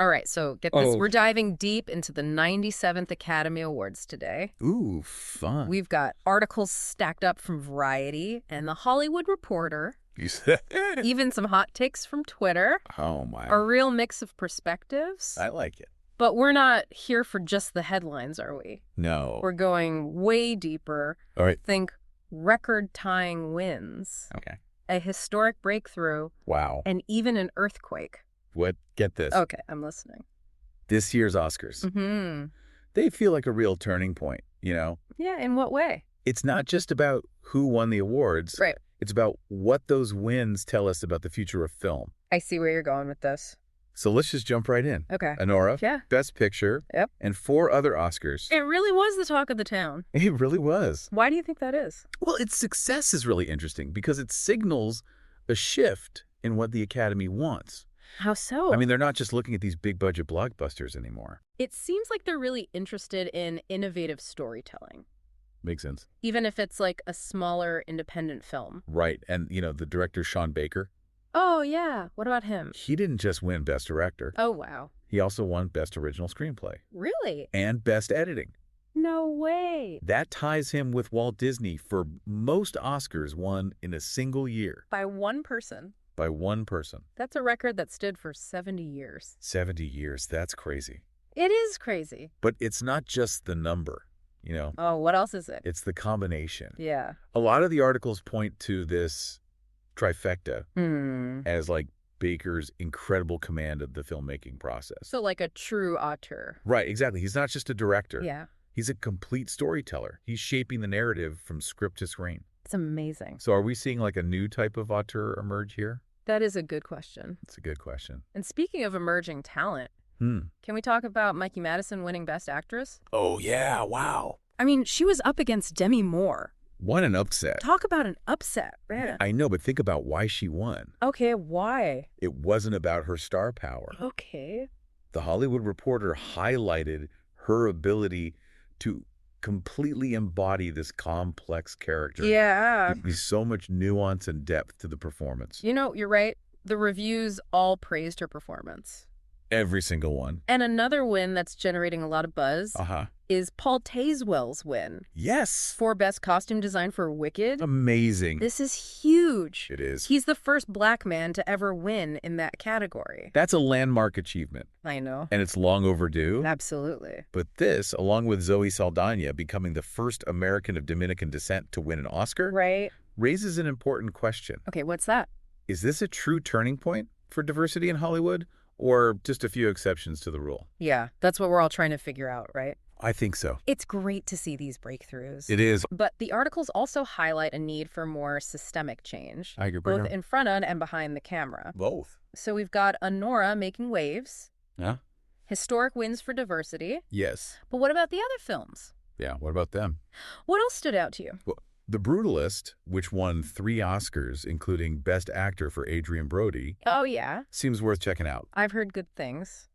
All right, so get this. We're diving deep into the 97th Academy Awards today. Ooh, fun. We've got articles stacked up from Variety and The Hollywood Reporter. You said Even some hot takes from Twitter. Oh, my. A real mix of perspectives. I like it. But we're not here for just the headlines, are we? No. We're going way deeper. All right. Think record-tying wins. Okay. A historic breakthrough. Wow. And even an earthquake. What? Get this. Okay, I'm listening. This year's Oscars. Mm-hmm. They feel like a real turning point, you know? Yeah, in what way? It's not just about who won the awards. Right. It's about what those wins tell us about the future of film. I see where you're going with this. So let's just jump right in. Okay. Anora, Yeah. Best Picture, Yep. and 4 other Oscars. It really was the talk of the town. It really was. Why do you think that is? Well, its success is really interesting because it signals a shift in what the Academy wants. How so? I mean, they're not just looking at these big-budget blockbusters anymore. It seems like they're really interested in innovative storytelling. Makes sense. Even if it's like a smaller independent film. Right. And, you know, the director, Sean Baker, Oh, yeah. What about him? he didn't just win Best Director. Oh, wow. He also won Best Original Screenplay Really? and Best Editing. No way. That ties him with Walt Disney for most Oscars won in a single year By one person. by one person. That's a record that stood for 70 years. 70 years. That's crazy. It is crazy. But it's not just the number, you know. Oh, what else is it? It's the combination. Yeah. A lot of the articles point to this trifecta as like Baker's incredible command of the filmmaking process. So like a true auteur. Right, exactly. He's not just a director. Yeah. He's a complete storyteller. He's shaping the narrative from script to screen. It's amazing. So are we seeing like a new type of auteur emerge here? That is a good question. It's a good question. And speaking of emerging talent, can we talk about Mikey Madison winning Best Actress? Oh, yeah. Wow. I mean, she was up against Demi Moore. What an upset. Talk about an upset, man. I know, but think about why she won. Okay, why? It wasn't about her star power. Okay. The Hollywood Reporter highlighted her ability to completely embody this complex character. Yeah. There's so much nuance and depth to the performance. You know, you're right. The reviews all praised her performance. Every single one. And another win that's generating a lot of buzz is Paul Tazewell's win. Yes. For Best Costume Design for Wicked. Amazing. This is huge. It is. He's the first black man to ever win in that category. That's a landmark achievement. I know. And it's long overdue. Absolutely. But this, along with Zoe Saldana becoming the first American of Dominican descent to win an Oscar, Right. raises an important question. Okay, what's that? Is this a true turning point for diversity in Hollywood? Or just a few exceptions to the rule? Yeah, that's what we're all trying to figure out, right? I think so. It's great to see these breakthroughs. It is. But the articles also highlight a need for more systemic change, I agree. both in front of and behind the camera. Both. So we've got Anora making waves, Yeah? historic wins for diversity. Yes. But what about the other films? Yeah, what about them? What else stood out to you? Well, The Brutalist, which won 3 Oscars, including Best Actor for Adrien Brody, Oh, yeah. seems worth checking out. I've heard good things.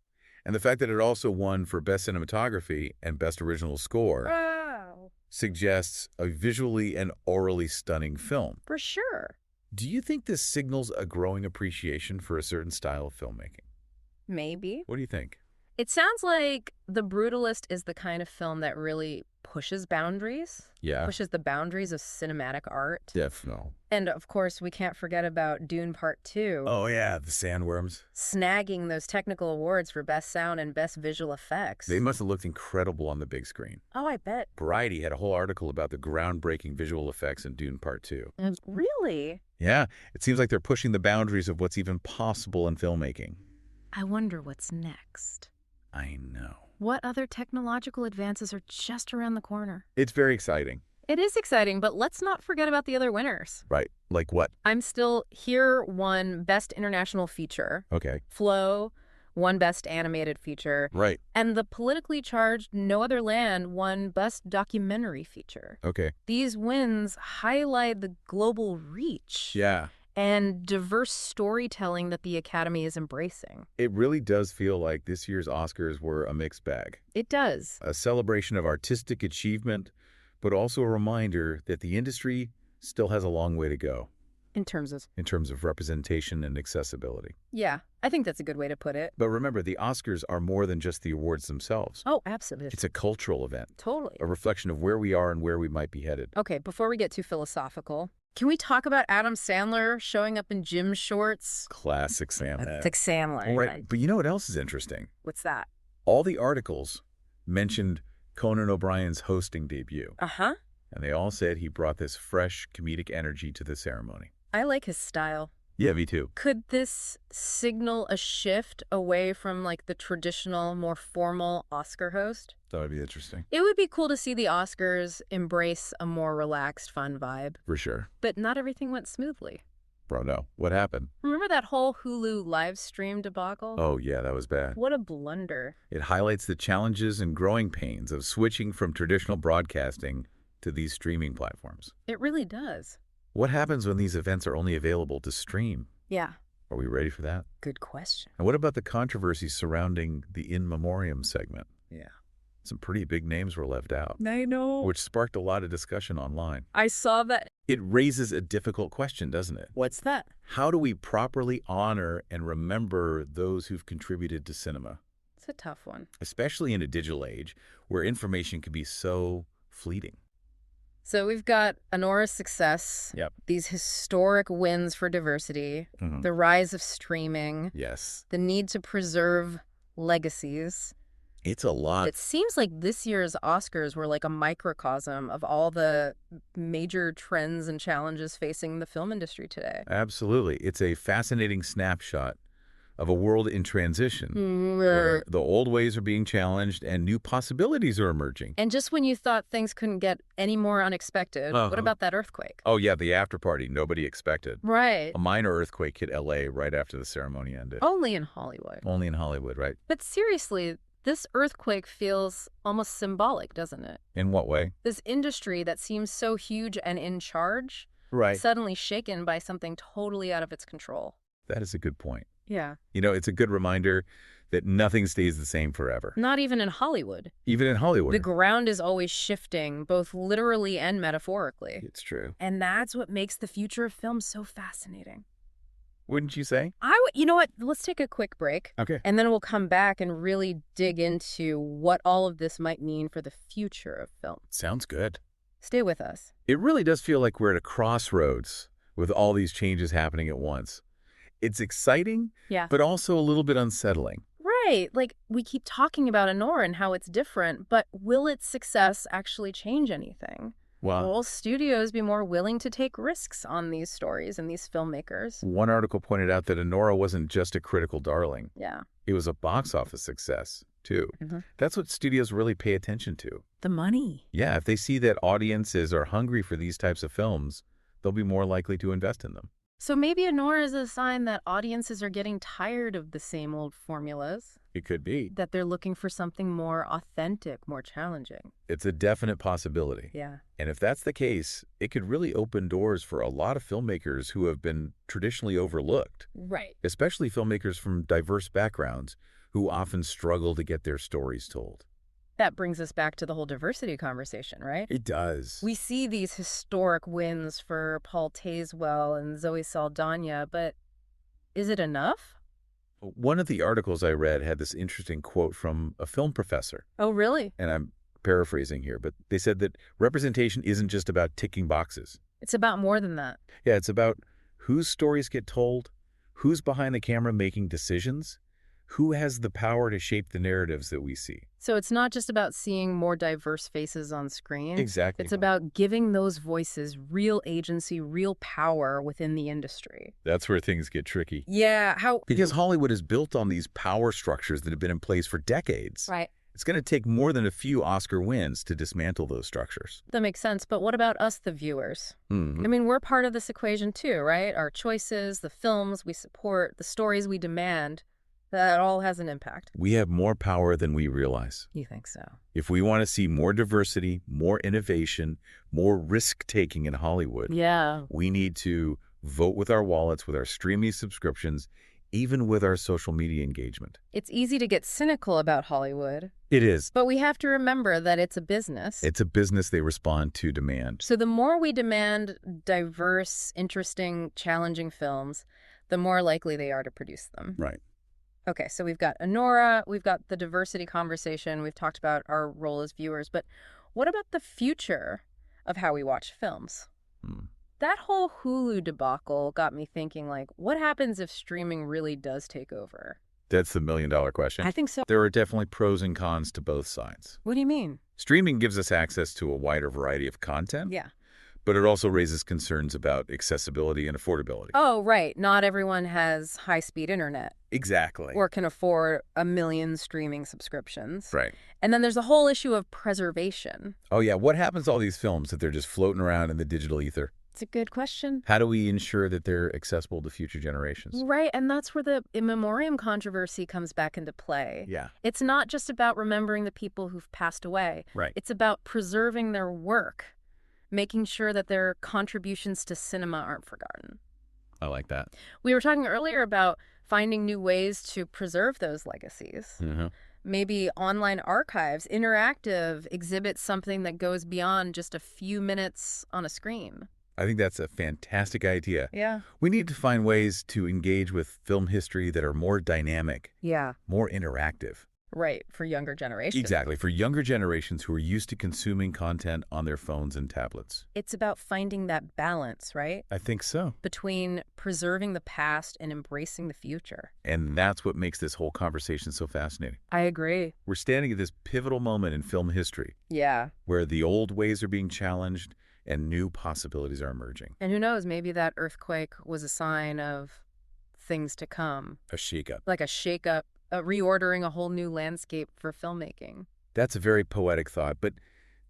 And the fact that it also won for Best Cinematography and Best Original Score Wow. suggests a visually and orally stunning film. For sure. Do you think this signals a growing appreciation for a certain style of filmmaking? Maybe. What do you think? It sounds like The Brutalist is the kind of film that really pushes boundaries. Yeah. Pushes the boundaries of cinematic art. Definitely. And, of course, we can't forget about Dune Part 2. Oh, yeah, the sandworms. Snagging those technical awards for Best Sound and Best Visual Effects. They must have looked incredible on the big screen. Oh, I bet. Variety had a whole article about the groundbreaking visual effects in Dune Part 2. Really? Yeah, it seems like they're pushing the boundaries of what's even possible in filmmaking. I wonder what's next. I know. What other technological advances are just around the corner? It's very exciting. It is exciting, but let's not forget about the other winners. Right. Like what? I'm Still Here won Best International Feature. Okay. Flow won Best Animated Feature. Right. And the politically charged No Other Land won Best Documentary Feature. Okay. These wins highlight the global reach. Yeah. And diverse storytelling that the Academy is embracing. It really does feel like this year's Oscars were a mixed bag. It does. A celebration of artistic achievement, but also a reminder that the industry still has a long way to go. In terms of? in terms of representation and accessibility. Yeah, I think that's a good way to put it. But remember, the Oscars are more than just the awards themselves. Oh, absolutely. It's a cultural event, Totally. a reflection of where we are and where we might be headed. Okay, before we get too philosophical, can we talk about Adam Sandler showing up in gym shorts? Classic Sam. Classic Sandler. All right, but you know what else is interesting? What's that? All the articles mentioned Conan O'Brien's hosting debut, Uh-huh. and they all said he brought this fresh comedic energy to the ceremony. I like his style. Yeah, me too. Could this signal a shift away from like the traditional, more formal Oscar host? That would be interesting. It would be cool to see the Oscars embrace a more relaxed, fun vibe. For sure. But not everything went smoothly. Bro, no. What happened? Remember that whole Hulu live stream debacle? Oh, yeah, that was bad. What a blunder. It highlights the challenges and growing pains of switching from traditional broadcasting to these streaming platforms. It really does. What happens when these events are only available to stream? Yeah. Are we ready for that? Good question. And what about the controversy surrounding the In Memoriam segment? Yeah. Some pretty big names were left out, I know. which sparked a lot of discussion online. I saw that. It raises a difficult question, doesn't it? What's that? How do we properly honor and remember those who've contributed to cinema, It's a tough one. especially in a digital age where information can be so fleeting? So we've got Honora's success, Yep. these historic wins for diversity, the rise of streaming, Yes. the need to preserve legacies. It's a lot. It seems like this year's Oscars were like a microcosm of all the major trends and challenges facing the film industry today. Absolutely. It's a fascinating snapshot of a world in transition where the old ways are being challenged and new possibilities are emerging. And just when you thought things couldn't get any more unexpected, what about that earthquake? Oh, yeah, the after party nobody expected. Right. A minor earthquake hit L.A. right after the ceremony ended. Only in Hollywood. Only in Hollywood, right? But seriously, this earthquake feels almost symbolic, doesn't it? In what way? This industry that seems so huge and in charge, Right. suddenly shaken by something totally out of its control. That is a good point. Yeah. You know, it's a good reminder that nothing stays the same forever. Not even in Hollywood. Even in Hollywood. The ground is always shifting, both literally and metaphorically. It's true. And that's what makes the future of film so fascinating. Wouldn't you say? You know what? Let's take a quick break. Okay. And then we'll come back and really dig into what all of this might mean for the future of film. Sounds good. Stay with us. It really does feel like we're at a crossroads with all these changes happening at once. It's exciting, Yeah. but also a little bit unsettling. Right. Like, we keep talking about Honora and how it's different, but will its success actually change anything? Well, Will studios be more willing to take risks on these stories and these filmmakers? one article pointed out that Honora wasn't just a critical darling. Yeah. It was a box office success, too. Mhm. That's what studios really pay attention to. The money. Yeah, if they see that audiences are hungry for these types of films, they'll be more likely to invest in them. So maybe Honora is a sign that audiences are getting tired of the same old formulas, It could be. that they're looking for something more authentic, more challenging. It's a definite possibility. Yeah. And if that's the case, it could really open doors for a lot of filmmakers who have been traditionally overlooked, Right. especially filmmakers from diverse backgrounds who often struggle to get their stories told. That brings us back to the whole diversity conversation, right? It does. We see these historic wins for Paul Tazewell and Zoe Saldana, but is it enough? One of the articles I read had this interesting quote from a film professor, Oh, really? and I'm paraphrasing here, but they said that representation isn't just about ticking boxes. It's about more than that. Yeah, it's about whose stories get told, who's behind the camera making decisions, who has the power to shape the narratives that we see. So it's not just about seeing more diverse faces on screen. Exactly. It's about giving those voices real agency, real power within the industry. That's where things get tricky. Yeah, Because Hollywood is built on these power structures that have been in place for decades. Right. It's going to take more than a few Oscar wins to dismantle those structures. That makes sense. But what about us, the viewers? I mean, we're part of this equation too, right? Our choices, the films we support, the stories we demand, that all has an impact. We have more power than we realize. You think so? If we want to see more diversity, more innovation, more risk-taking in Hollywood, Yeah. we need to vote with our wallets, with our streaming subscriptions, even with our social media engagement. It's easy to get cynical about Hollywood. It is. But we have to remember that it's a business. It's a business. They respond to demand. So the more we demand diverse, interesting, challenging films, the more likely they are to produce them. Right. Okay, so we've got Honora, we've got the diversity conversation, we've talked about our role as viewers, but what about the future of how we watch films? That whole Hulu debacle got me thinking, like, what happens if streaming really does take over? That's the million-dollar question. I think so. There are definitely pros and cons to both sides. What do you mean? Streaming gives us access to a wider variety of content. Yeah. But it also raises concerns about accessibility and affordability. Oh, right. Not everyone has high-speed internet. Exactly. Or can afford 1 million streaming subscriptions. Right. And then there's the whole issue of preservation. Oh, yeah. What happens to all these films if they're just floating around in the digital ether? It's a good question. How do we ensure that they're accessible to future generations? Right, and that's where the in memoriam controversy comes back into play. Yeah. It's not just about remembering the people who've passed away. Right. It's about preserving their work, making sure that their contributions to cinema aren't forgotten. I like that. We were talking earlier about finding new ways to preserve those legacies. Mm-hmm. Maybe online archives, interactive, exhibits, something that goes beyond just a few minutes on a screen. I think that's a fantastic idea. Yeah. We need to find ways to engage with film history that are more dynamic, Yeah. more interactive. Right, for younger generations. Exactly, for younger generations who are used to consuming content on their phones and tablets. It's about finding that balance, right? I think so. Between preserving the past and embracing the future. And that's what makes this whole conversation so fascinating. I agree. We're standing at this pivotal moment in film history Yeah. where the old ways are being challenged and new possibilities are emerging. And who knows, maybe that earthquake was a sign of things to come. A shakeup. Like a shakeup, reordering a whole new landscape for filmmaking. That's a very poetic thought, but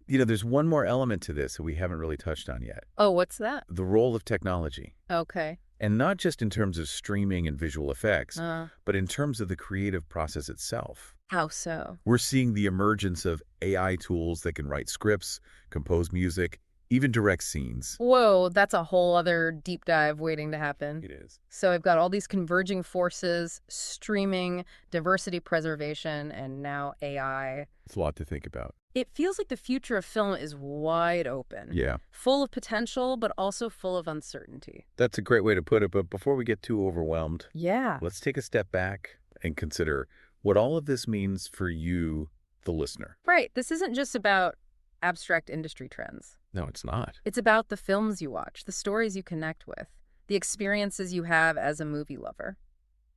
there's one more element to this that we haven't really touched on yet. Oh, what's that? The role of technology. Okay. And not just in terms of streaming and visual effects, but in terms of the creative process itself. How so? We're seeing the emergence of AI tools that can write scripts, compose music, even direct scenes. Whoa, that's a whole other deep dive waiting to happen. It is. So I've got all these converging forces, streaming, diversity preservation, and now AI. It's a lot to think about. It feels like the future of film is wide open. Yeah. Full of potential, but also full of uncertainty. That's a great way to put it, but before we get too overwhelmed, Yeah. let's take a step back and consider what all of this means for you, the listener. Right. This isn't just about abstract industry trends. No, it's not. It's about the films you watch, the stories you connect with, the experiences you have as a movie lover.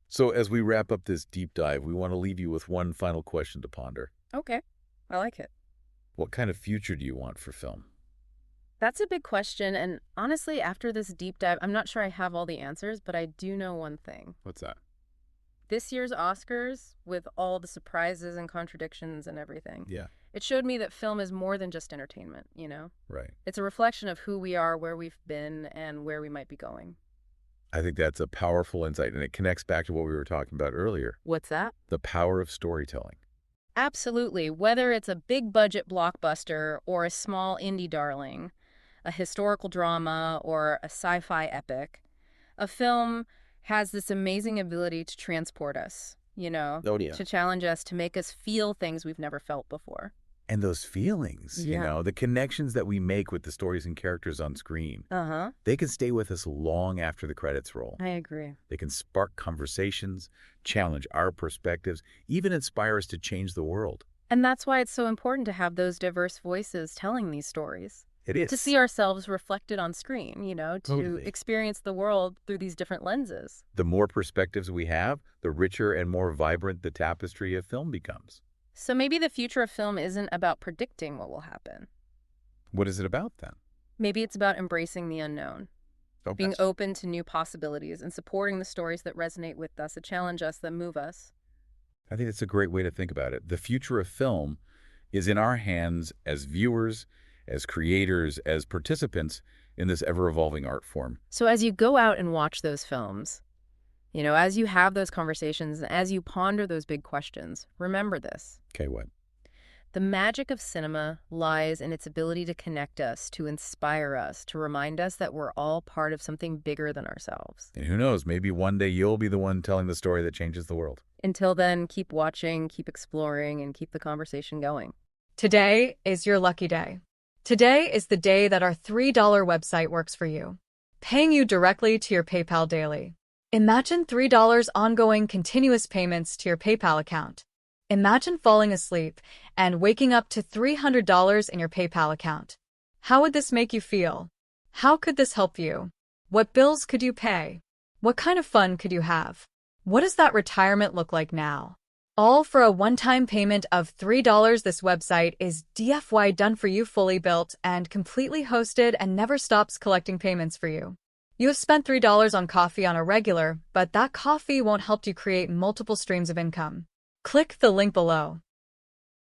So as we wrap up this deep dive, we want to leave you with one final question to ponder. Okay. I like it. What kind of future do you want for film? That's a big question, and honestly, after this deep dive, I'm not sure I have all the answers, but I do know one thing. What's that? This year's Oscars, with all the surprises and contradictions and everything, Yeah. it showed me that film is more than just entertainment, you know? Right. It's a reflection of who we are, where we've been, and where we might be going. I think that's a powerful insight, and it connects back to what we were talking about earlier. What's that? The power of storytelling. Absolutely. Whether it's a big budget blockbuster or a small indie darling, a historical drama or a sci-fi epic, a film has this amazing ability to transport us, to challenge us, to make us feel things we've never felt before. And those feelings, the connections that we make with the stories and characters on screen, they can stay with us long after the credits roll. I agree. They can spark conversations, challenge our perspectives, even inspire us to change the world. And that's why it's so important to have those diverse voices telling these stories. It is. To see ourselves reflected on screen, to Totally. experience the world through these different lenses. The more perspectives we have, the richer and more vibrant the tapestry of film becomes. So maybe the future of film isn't about predicting what will happen. What is it about then? Maybe it's about embracing the unknown, being open to new possibilities and supporting the stories that resonate with us, that challenge us, that move us. I think that's a great way to think about it. The future of film is in our hands as viewers, as creators, as participants in this ever-evolving art form. So as you go out and watch those films, as you have those conversations, and as you ponder those big questions, remember this. Okay, what? The magic of cinema lies in its ability to connect us, to inspire us, to remind us that we're all part of something bigger than ourselves. And who knows, maybe one day you'll be the one telling the story that changes the world. Until then, keep watching, keep exploring, and keep the conversation going. Today is your lucky day. Today is the day that our $3 website works for you, paying you directly to your PayPal daily. Imagine $3 ongoing continuous payments to your PayPal account. Imagine falling asleep and waking up to $300 in your PayPal account. How would this make you feel? How could this help you? What bills could you pay? What kind of fun could you have? What does that retirement look like now? All for a one-time payment of $3. This website is DFY done for you, fully built and completely hosted, and never stops collecting payments for you. You have spent $3 on coffee on a regular, but that coffee won't help you create multiple streams of income. Click the link below.